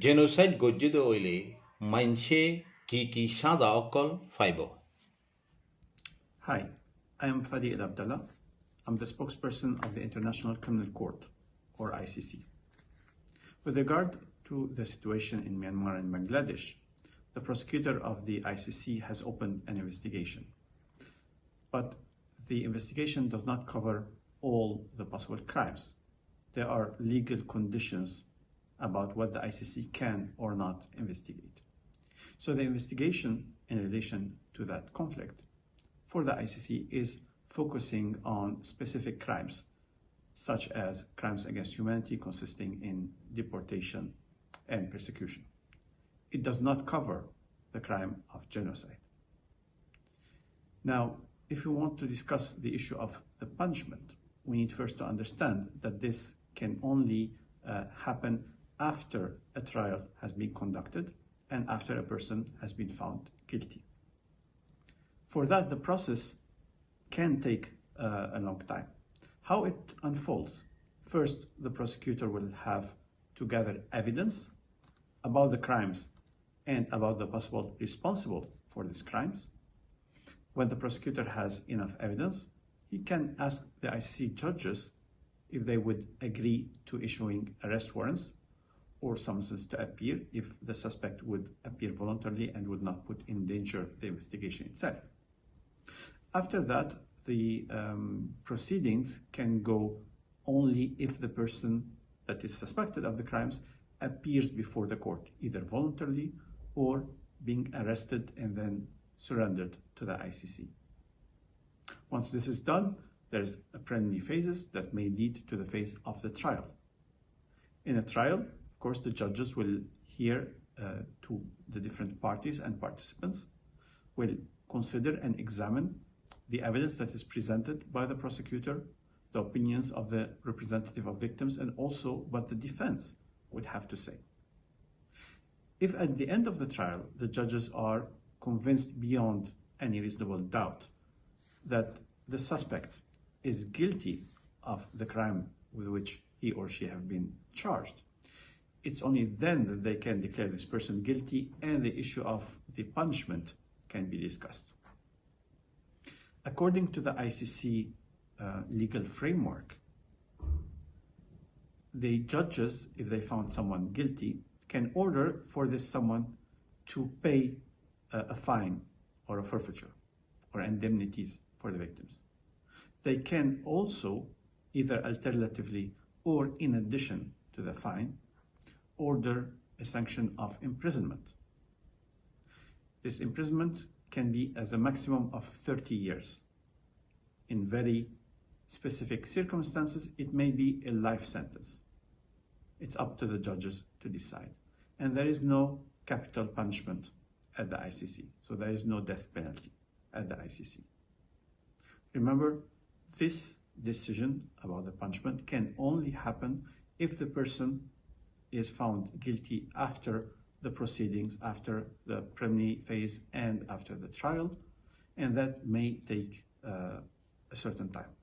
genocide gojjido oile mainche ki shaza okol faibo. Hi, I am Fadi El Abdallah. I'm the spokesperson of the International Criminal Court, or ICC. With regard to the situation in Myanmar and Bangladesh, the prosecutor of the ICC has opened an investigation. But the investigation does not cover all the possible crimes. There are legal conditions about what the ICC can or not investigate. So the investigation in relation to that conflict for the ICC is focusing on specific crimes, such as crimes against humanity consisting in deportation and persecution. It does not cover the crime of genocide. Now, if we want to discuss the issue of the punishment, we need first to understand that this can only happen after a trial has been conducted and after a person has been found guilty. For that, the process can take a long time. How it unfolds? First, the prosecutor will have to gather evidence about the crimes and about the possible responsible for these crimes. When the prosecutor has enough evidence, he can ask the ICC judges if they would agree to issuing arrest warrants or summonses to appear if the suspect would appear voluntarily and would not put in danger the investigation itself. After that, the proceedings can go only if the person that is suspected of the crimes appears before the court, either voluntarily or being arrested and then surrendered to the ICC. Once this is done, there's a preliminary phases that may lead to the phase of the trial. In a trial, of course, the judges will hear to the different parties and participants, will consider and examine the evidence that is presented by the prosecutor, the opinions of the representative of victims, and also what the defense would have to say. If at the end of the trial, the judges are convinced beyond any reasonable doubt that the suspect is guilty of the crime with which he or she have been charged, it's only then that they can declare this person guilty and the issue of the punishment can be discussed. According to the ICC legal framework, the judges, if they found someone guilty, can order for this someone to pay a fine or a forfeiture or indemnities for the victims. They can also, either alternatively or in addition to the fine, order a sanction of imprisonment. This imprisonment can be as a maximum of 30 years. In very specific circumstances, it may be a life sentence. It's up to the judges to decide. And there is no capital punishment at the ICC, so there is no death penalty at the ICC. Remember, this decision about the punishment can only happen if the person is found guilty after the proceedings, after the preliminary phase and after the trial, and that may take a certain time.